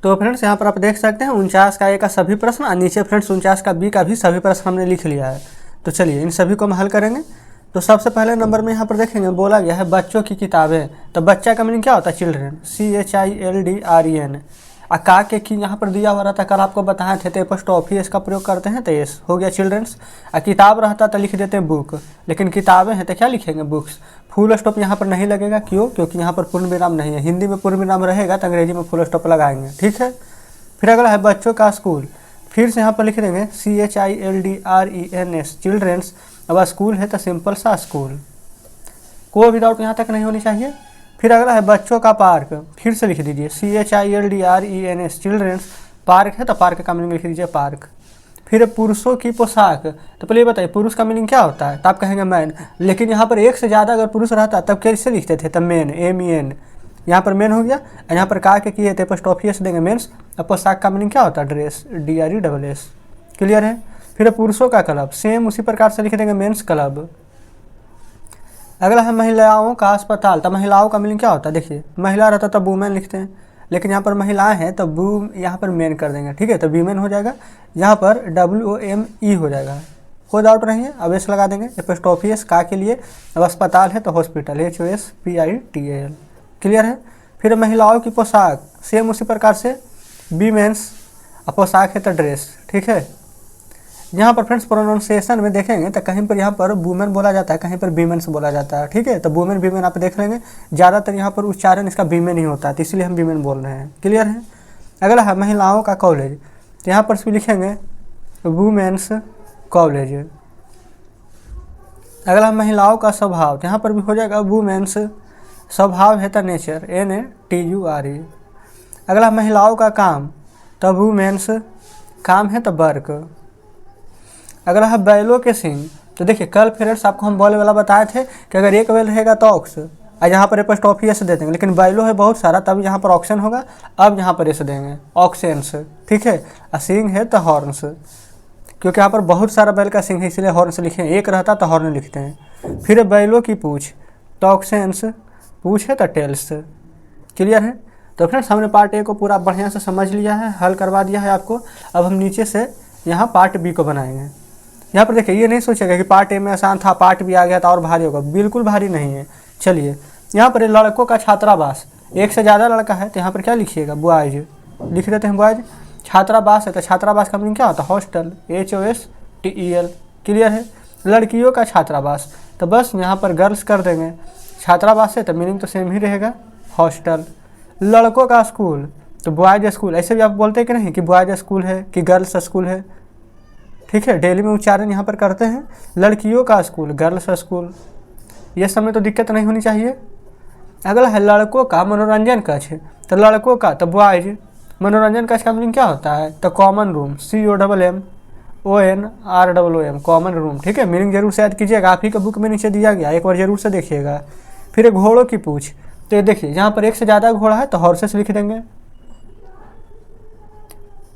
तो फ्रेंड्स यहाँ पर आप देख सकते हैं 49 का A का सभी प्रश्न, और नीचे फ्रेंड्स 49 का B का भी सभी प्रश्न हमने लिख लिया है। तो चलिए इन सभी को हम हल करेंगे। तो सबसे पहले नंबर में यहाँ पर देखेंगे बोला गया है बच्चों की किताबें। तो बच्चा का मीनिंग क्या होता है, चिल्ड्रेन, CHILDREN। का के की यहाँ पर दिया हुआ रहता, कल आपको बताए थे, तो एपस्ट्रॉफी इसका प्रयोग करते हैं, तो एस हो गया चिल्ड्रंस। किताब रहता तो लिख देते हैं बुक, लेकिन किताबें हैं तो क्या लिखेंगे, बुक्स। फुल स्टॉप यहाँ पर नहीं लगेगा, क्यों, क्योंकि यहाँ पर पूर्ण विराम नहीं है। हिंदी में पूर्ण विराम रहेगा तो अंग्रेजी में फुल स्टॉप लगाएंगे। ठीक है। फिर अगला है बच्चों का स्कूल, फिर से यहाँ पर लिख देंगे CHILDRENS, चिल्ड्रेंस। अब स्कूल है तो सिंपल सा स्कूल, कोई भी डाउट यहाँ तक नहीं होनी चाहिए। फिर अगला है बच्चों का पार्क, फिर से लिख दीजिए CHILDRENS, चिल्ड्रेंस। पार्क है तो पार्क का मीनिंग लिख दीजिए पार्क। फिर पुरुषों की पोशाक, तो पहले बताइए पुरुष का मीनिंग क्या होता है, तो आप कहेंगे मैन, लेकिन यहाँ पर एक से ज़्यादा अगर पुरुष रहता तब कैसे लिखते थे, तब मेन, MEN। यहाँ पर मेन हो गया। यहाँ पर का के किए थे एपस्ट्रॉफी से देंगे मेंस। अब पोशाक का मीनिंग क्या होता है, ड्रेस, DRESS। क्लियर है। फिर पुरुषों का क्लब, सेम उसी प्रकार से लिख देंगे मेंस क्लब। अगला है महिलाओं का अस्पताल, तो महिलाओं का मीनिंग क्या होता है, देखिए महिला रहता तो वुमेन लिखते हैं, लेकिन यहाँ पर महिलाएं हैं तो वू यहाँ पर मेन कर देंगे। ठीक है। तो वीमेन हो जाएगा, यहाँ पर WOME हो जाएगा। कोई डाउट नहीं है। अब एस लगा देंगे, एपस्ट्रॉफी एस का के लिए। अब अस्पताल है तो हॉस्पिटल, HOSPITAL। क्लियर है। फिर महिलाओं की पोशाक सेम उसी प्रकार से वीमेंस, पोशाक है तो ड्रेस, ठीक है। यहाँ पर फ्रेंड्स प्रोनाउंसिएशन में देखेंगे तो कहीं पर यहाँ पर वुमेन बोला जाता है, कहीं पर वीमेंस बोला जाता है, ठीक है। तो वुमेन वीमेन आप देख लेंगे, ज़्यादातर यहाँ पर उच्चारण इसका वीमेन ही होता है, तो इसलिए हम वीमेन बोल रहे हैं, क्लियर है। अगला है महिलाओं का कॉलेज, तो यहाँ पर भी लिखेंगे वुमेन्स कॉलेज। अगला महिलाओं का स्वभाव, तो यहाँ पर भी हो जाएगा वुमेन्स, स्वभाव है तो नेचर, NATURE। अगला महिलाओं का काम, तो वुमेन्स, काम है तो वर्क। अगला है बैलों के सींग, तो देखिए कल फ्रेंड्स आपको हम बोले वाला बताए थे कि अगर एक बैल रहेगा तो ऑक्स, और यहाँ पर एपोस्ट्रोफी एस दे देंगे, लेकिन बैलों है बहुत सारा तब यहाँ पर ऑक्शन होगा, अब यहाँ पर एस देंगे ऑक्सेंस, ठीक है। और सींग है तो हॉर्न्स, क्योंकि यहाँ पर बहुत सारा बैल का सींग है इसलिए हॉर्न्स लिखे हैं, एक रहता तो हॉर्न लिखते हैं। फिर बैलों की पूछ, तो ऑक्सेंस, पूछ है तो टेल्स, क्लियर है। तो फ्रेंड्स हमने पार्ट ए को पूरा बढ़िया से समझ लिया है, हल करवा दिया है आपको। अब हम नीचे से यहाँ पार्ट बी को बनाएंगे। यहाँ पर देखिए ये नहीं सोचेगा कि पार्ट ए में आसान था, पार्ट बी आ गया था और भारी होगा, बिल्कुल भारी नहीं है। चलिए यहाँ पर लड़कों का छात्रावास, एक से ज़्यादा लड़का है तो यहाँ पर क्या लिखिएगा, बॉयज लिख देते हैं, बॉयज। छात्रावास है तो छात्रावास का मीनिंग क्या होता है, हॉस्टल, HOSTEL, क्लियर है। लड़कियों का छात्रावास, तो बस यहाँ पर गर्ल्स कर देंगे, छात्रावास है तो मीनिंग तो सेम ही रहेगा, हॉस्टल। लड़कों का स्कूल, तो बॉयज स्कूल, ऐसे भी आप बोलते हैं कि नहीं कि बॉयज स्कूल है कि गर्ल्स स्कूल है, ठीक है। डेली में उच्चारण यहाँ पर करते हैं। लड़कियों का स्कूल, गर्ल्स स्कूल, ये सब में तो दिक्कत नहीं होनी चाहिए। अगला है लड़कों का मनोरंजन कक्ष, तो लड़कों का तो बॉयज, मनोरंजन कक्ष का मीनिंग क्या होता है, तो common room, COMMONROOM, common room, ठीक है। मीनिंग जरूर से याद कीजिएगा, आप ही के बुक में नीचे दिया गया, एक बार जरूर से देखिएगा। फिर घोड़ों की पूछ, तो ये देखिए यहाँ पर एक से ज़्यादा घोड़ा है तो हॉर्सेस लिख देंगे।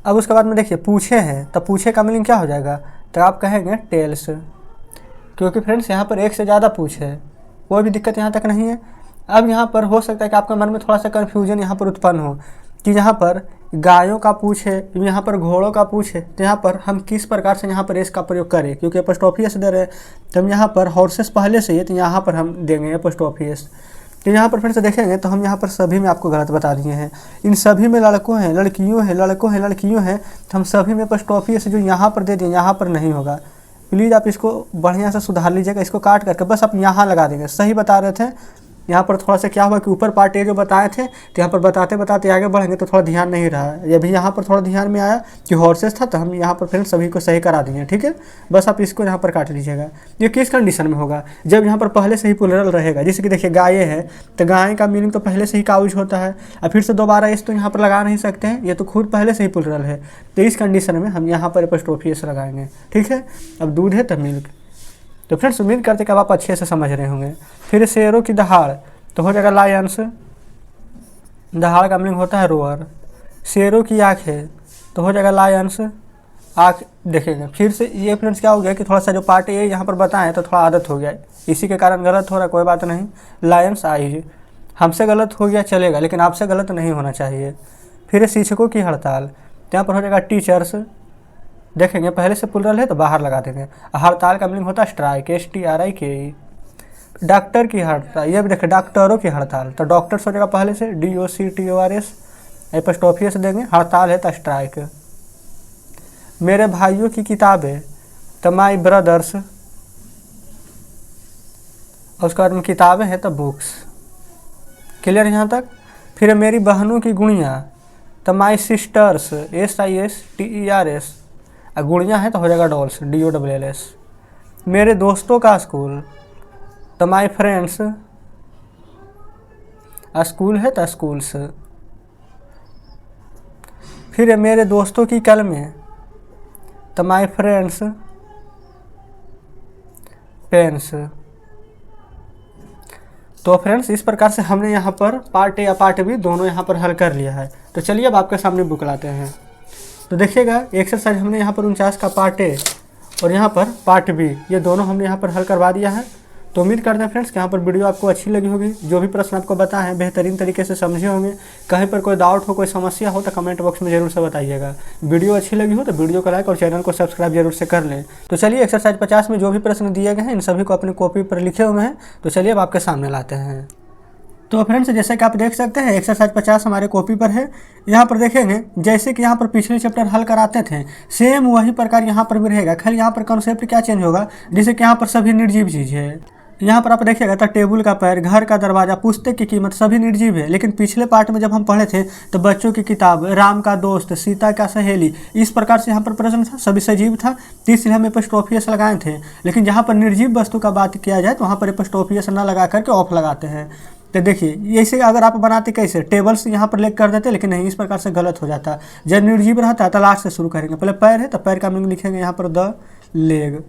अब उसके बाद में देखिए पूछे हैं, तो पूछे का मीनिंग क्या हो जाएगा, तो आप कहेंगे टेल्स, क्योंकि फ्रेंड्स यहाँ पर एक से ज़्यादा पूछ है, कोई भी दिक्कत यहाँ तक नहीं है। अब यहाँ पर हो सकता है कि आपके मन में थोड़ा सा कन्फ्यूजन यहाँ पर उत्पन्न हो कि यहाँ पर गायों का पूछ है, यहाँ पर घोड़ों का पूछ है, तो यहाँ पर हम किस प्रकार से यहाँ पर एस का प्रयोग करें, क्योंकि एपोस्ट्रोफी एस दे रहे हैं, तो हम यहाँ पर हॉर्सेस पहले से ही, तो यहाँ पर हम देंगे एपोस्ट्रोफी एस। तो यहाँ पर फिर से देखेंगे तो हम यहाँ पर सभी में आपको गलत बता दिए हैं, इन सभी में लड़कों हैं, लड़कियों हैं, लड़कों हैं, लड़कियों हैं, तो हम सभी में एपोस्ट्रोफी एस जो यहाँ पर दे दिए यहाँ पर नहीं होगा। प्लीज़ आप इसको बढ़िया से सुधार लीजिएगा, इसको काट करके बस आप यहाँ लगा देंगे, सही बता रहे थे। यहाँ पर थोड़ा सा क्या हुआ कि ऊपर पार्ट ए जो बताए थे तो यहाँ पर बताते बताते आगे बढ़ेंगे तो थोड़ा ध्यान नहीं रहा, ये भी यहाँ पर थोड़ा ध्यान में आया कि हॉर्सेस था, तो हम यहाँ पर फ्रेंड सभी को सही करा दिए, ठीक है। बस आप इसको यहाँ पर काट लीजिएगा। ये किस कंडीशन में होगा, जब यहाँ पर पहले से ही प्लुरल रहेगा, जैसे कि देखिए गाय है तो गाय का मीनिंग तो पहले से ही काउज होता है, और फिर से दोबारा इस तो यहाँ पर लगा नहीं सकते हैं, ये तो खुद पहले से ही प्लुरल है, तो इस कंडीशन में हम यहाँ पर एपोस्ट्रोफी एस लगाएंगे, ठीक है। अब दूध है तो मिल्क। तो फ्रेंड्स उम्मीद करते कि आप अच्छे से समझ रहे होंगे। फिर शेरों की दहाड़, तो हो जाएगा लायंस, दहाड़ का मीनिंग होता है रोअर। शेरों की आँख है तो हो जाएगा लायंस, आँख देखेंगे। फिर से ये फ्रेंड्स क्या हो गया कि थोड़ा सा जो पार्ट ए यहाँ पर बताएं तो थोड़ा आदत हो गया, इसी के कारण गलत हो रहा है, कोई बात नहीं। लायंस आईज, हमसे गलत हो गया चलेगा, लेकिन आपसे गलत नहीं होना चाहिए। फिर शिक्षकों की हड़ताल, तो यहाँ पर हो जाएगा टीचर्स, देखेंगे पहले से प्लुरल है तो बाहर लगा देंगे। हड़ताल का मीनिंग होता है स्ट्राइक, STRIKE। डॉक्टर की हड़ताल, ये भी देखें डॉक्टरों की हड़ताल, तो डॉक्टर्स हो जाएगा पहले से DOCTORS, एपोस्ट्रोफी एस देंगे, हड़ताल है तो स्ट्राइक। मेरे भाइयों की किताबें, तो माई ब्रदर्स, उसके बाद में किताबें हैं तो बुक्स, क्लियर यहाँ तक। फिर मेरी बहनों की गुड़ियाँ, तो माई सिस्टर्स, SISTERS, गुड़ियाँ हैं तो हो जाएगा डॉल्स, DOLLS। मेरे दोस्तों का स्कूल, तो माई फ्रेंड्स, स्कूल है तो स्कूल्स। फिर मेरे दोस्तों की कलमें, तो माई फ्रेंड्स पेन्स। तो फ्रेंड्स इस प्रकार से हमने यहाँ पर पार्ट ए या पार्ट बी दोनों यहाँ पर हल कर लिया है। तो चलिए अब आपके सामने बुक लाते हैं। तो देखिएगा एक्सरसाइज हमने यहाँ पर 49 का पार्ट ए और यहाँ पर पार्ट बी, ये दोनों हमने यहाँ पर हल करवा दिया है। तो उम्मीद करते हैं फ्रेंड्स कि यहाँ पर वीडियो आपको अच्छी लगी होगी, जो भी प्रश्न आपको बताए हैं बेहतरीन तरीके से समझे होंगे। कहीं पर कोई डाउट हो, कोई समस्या हो तो कमेंट बॉक्स में जरूर से बताइएगा। वीडियो अच्छी लगी हो तो वीडियो को लाइक और चैनल को सब्सक्राइब जरूर से कर लें। तो चलिए एक्सरसाइज 50 में जो भी प्रश्न दिए गए हैं इन सभी को अपने कॉपी पर लिखे हुए हैं, तो चलिए अब आपके सामने लाते हैं। तो फ्रेंड्स जैसे कि आप देख सकते हैं एक्सरसाइज 50 हमारे कॉपी पर है। यहाँ पर देखेंगे जैसे कि यहाँ पर पिछले चैप्टर हल कराते थे सेम वही प्रकार यहाँ पर भी रहेगा, खाली यहाँ पर कॉन्सेप्ट क्या चेंज होगा, जैसे कि यहाँ पर सभी निर्जीव चीज़ है। यहाँ पर आप देखिएगा तो टेबल का पैर, घर का दरवाजा, पुस्तक की कीमत सभी निर्जीव है। लेकिन पिछले पार्ट में जब हम पढ़े थे तो बच्चों की किताब, राम का दोस्त, सीता का सहेली, इस प्रकार से यहाँ पर प्रश्न था, सभी सजीव था, तो इसलिए हम एपोस्ट्रोफियस लगाए थे। लेकिन जहाँ पर निर्जीव वस्तु का बात किया जाए तो वहाँ पर एपोस्ट्रोफियस न लगा करके ऑफ लगाते हैं। तो देखिए ऐसे अगर आप बनाते कैसे टेबल्स यहाँ पर लेकर कर देते, लेकिन नहीं, इस प्रकार से गलत हो जाता। जब निर्जीव रहता है तो लास्ट से शुरू करेंगे, पहले पैर है तो पैर का मीनिंग लिखेंगे यहाँ पर द लेग।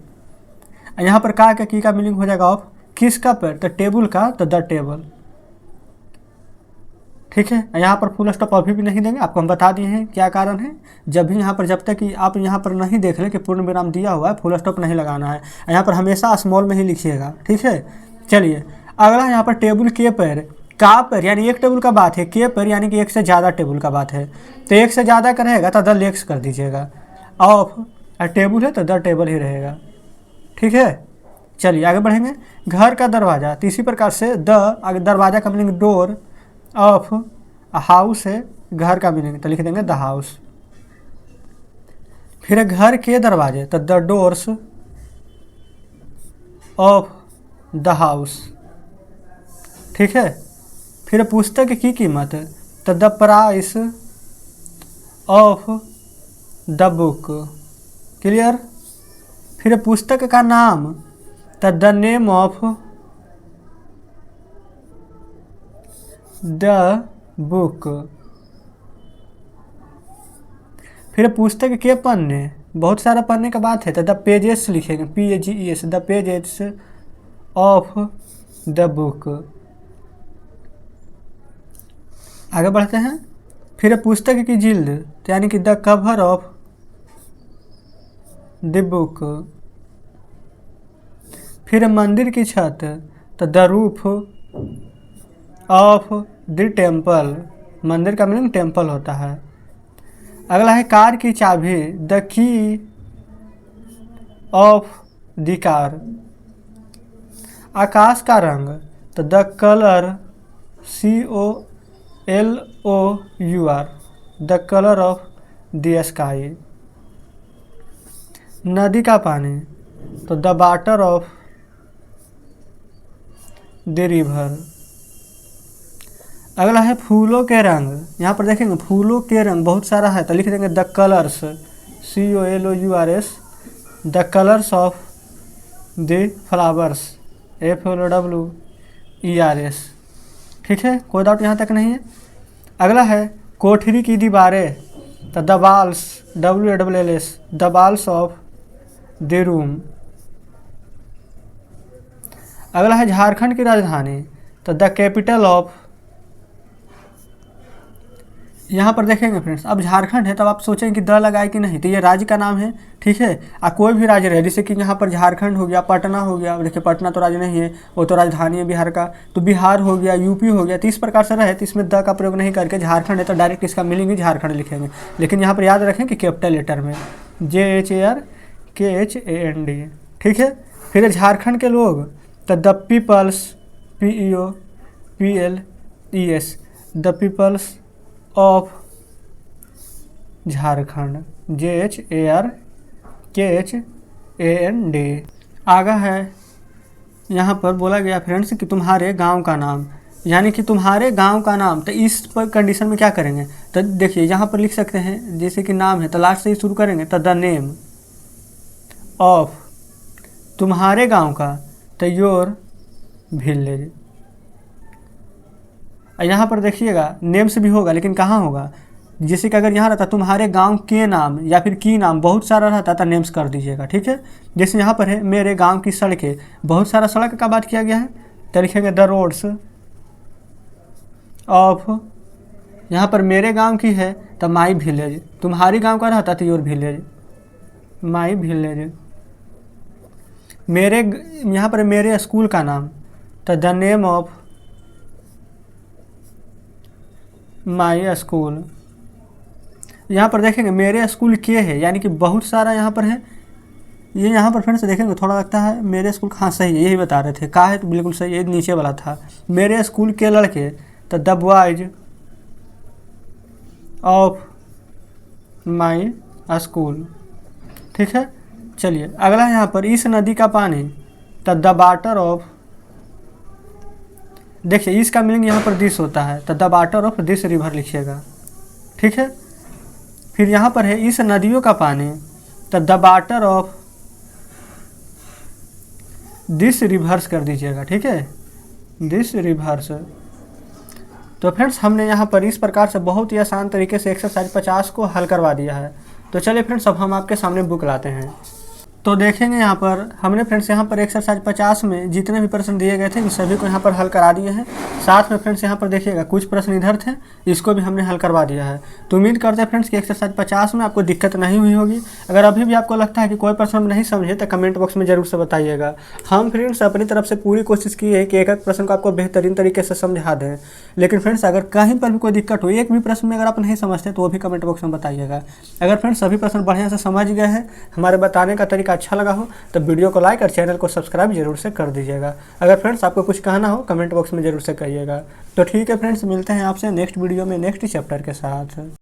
यहाँ पर का की का मीनिंग हो जाएगा ऑफ, किसका पैर, तो टेबल का, तो द टेबल। ठीक है, यहाँ पर फुल स्टॉप अभी भी नहीं देंगे, आपको हम बता दिए हैं क्या कारण है। जब भी यहाँ पर, जब तक कि आप यहाँ पर नहीं देख लें कि पूर्ण विराम दिया हुआ है, फुल स्टॉप नहीं लगाना है। यहाँ पर हमेशा स्मॉल में ही लिखिएगा। ठीक है, चलिए अगला यहाँ पर टेबल के पैर, का पैर यानी एक टेबल का बात है, के पैर यानी कि एक से ज़्यादा टेबल का बात है। तो एक से ज़्यादा का रहेगा तो द लेग्स कर दीजिएगा, ऑफ टेबल है तो द टेबल ही रहेगा। ठीक है, चलिए आगे बढ़ेंगे। घर का दरवाजा, तो इसी प्रकार से द, अगर दरवाजा का मीनिंग डोर, ऑफ हाउस है घर का मीनिंग, तो लिख देंगे द हाउस। फिर घर के दरवाजे, तो the doors of the house. ठीक है, फिर पुस्तक की कीमत, तो the price of the book. Clear. फिर पुस्तक का नाम, तो the name of the book. फिर पुस्तक के पन्ने, बहुत सारा पन्ने का बात है तो द पेजेस लिखेंगे, PAGES, the pages of the book. आगे बढ़ते हैं। फिर पुस्तक की जिल्द, तो यानी कि the cover of the book. फिर मंदिर की छत, तो the roof of the temple. मंदिर का मीनिंग टेम्पल होता है। अगला है कार की चाबी, the key of the car. आकाश का रंग, तो the colour, COLOUR, the colour of the sky. नदी का पानी, तो the water of the river. अगला है फूलों के रंग, यहाँ पर देखेंगे फूलों के रंग बहुत सारा है तो लिख देंगे the colours, COLOURS, the colours of the flowers, FLOWERS। ठीक है, कोई डाउट यहाँ तक नहीं है। अगला है कोठरी की दीवारें, तो the walls, WALLS, the walls of the room. अगला है झारखंड की राजधानी, तो द कैपिटल ऑफ। यहाँ पर देखेंगे फ्रेंड्स, अब झारखंड है तब आप सोचेंगे कि द लगाए कि नहीं, तो ये राज्य का नाम है। ठीक है, कोई भी राज्य रहे, जैसे कि यहाँ पर झारखंड हो गया, पटना हो गया, देखिए पटना तो राज्य नहीं है, वो तो राजधानी है बिहार का, तो बिहार हो गया, यूपी हो गया, तो इस प्रकार से रहे तो इसमें द का प्रयोग नहीं करके झारखंड है तो डायरेक्ट इसका मीनिंग ही झारखंड लिखेंगे। लेकिन यहाँ पर याद रखें कि कैपिटल लेटर में JHARKHAND। ठीक है, फिर झारखंड के लोग, तो the peoples, PEOPLES, the peoples of Jharkhand, JHARKHAND। आगा है यहाँ पर बोला गया फ्रेंड्स कि तुम्हारे गांव का नाम, यानी कि तुम्हारे गांव का नाम, तो इस पर कंडीशन में क्या करेंगे, तो देखिए यहाँ पर लिख सकते हैं जैसे कि नाम है तो लास्ट से ही शुरू करेंगे, तो द नेम ऑफ, तुम्हारे गांव का, तो योर विलेज। यहाँ पर देखिएगा नेम से भी होगा लेकिन कहाँ होगा, जैसे कि अगर यहाँ रहता तुम्हारे गांव के नाम या फिर की नाम बहुत सारा रहता तो नेम्स कर दीजिएगा। ठीक है, जैसे यहाँ पर है मेरे गांव की सड़कें, बहुत सारा सड़क का बात किया गया है तो लिखेंगे द रोड्स ऑफ। यहाँ पर मेरे गांव की है तो माई विलेज, तुम्हारी गांव का रहता तो योर विलेज, माई विलेज। मेरे, यहाँ पर मेरे स्कूल का नाम, तो the name of my school. यहाँ पर देखेंगे मेरे स्कूल के है, यानी कि बहुत सारा यहाँ पर है ये यहाँ पर फ्रेंड्स देखेंगे थोड़ा लगता है मेरे स्कूल कहाँ सही है, यही बता रहे थे। कहा है तो बिल्कुल सही, ये नीचे वाला था। मेरे स्कूल के लड़के the boys of my school. ठीक है, चलिए अगला यहाँ पर इस नदी का पानी द वाटर ऑफ, देखिए इसका मीनिंग यहाँ पर दिस होता है, the water of this river लिखिएगा। ठीक है, फिर यहाँ पर है इस नदियों का पानी the water of this reverse कर दीजिएगा। ठीक है, दिस रिवर्स। तो फ्रेंड्स हमने यहाँ पर इस प्रकार से बहुत ही आसान तरीके से एक्सरसाइज 50 को हल करवा दिया है। तो चलिए फ्रेंड्स अब हम आपके सामने बुक लाते हैं। तो देखेंगे यहाँ पर हमने फ्रेंड्स यहाँ पर एक्सरसाइज 50 में जितने भी प्रश्न दिए गए थे इन सभी को यहाँ पर हल करा दिए हैं। साथ में फ्रेंड्स यहाँ पर देखिएगा कुछ प्रश्न इधर थे, इसको भी हमने हल करवा दिया है। तो उम्मीद करते हैं फ्रेंड्स कि एक्सरसाइज 50 में आपको दिक्कत नहीं हुई होगी। अगर अभी भी आपको लगता है कि कोई प्रश्न हम नहीं समझे तो कमेंट बॉक्स में जरूर से बताइएगा। हम फ्रेंड्स अपनी तरफ से पूरी कोशिश की है कि एक एक प्रश्न को आपको बेहतरीन तरीके से समझा दें। लेकिन फ्रेंड्स अगर कहीं पर भी कोई दिक्कत हो, एक भी प्रश्न में अगर आप नहीं समझते तो वो भी कमेंट बॉक्स में बताइएगा। अगर फ्रेंड्स सभी प्रश्न बढ़िया से समझ गए हैं, हमारे बताने का तरीका अच्छा लगा हो तो वीडियो को लाइक और चैनल को सब्सक्राइब जरूर से कर दीजिएगा। अगर फ्रेंड्स आपको कुछ कहना हो कमेंट बॉक्स में जरूर से कहिएगा। तो ठीक है फ्रेंड्स, मिलते हैं आपसे नेक्स्ट वीडियो में नेक्स्ट चैप्टर के साथ।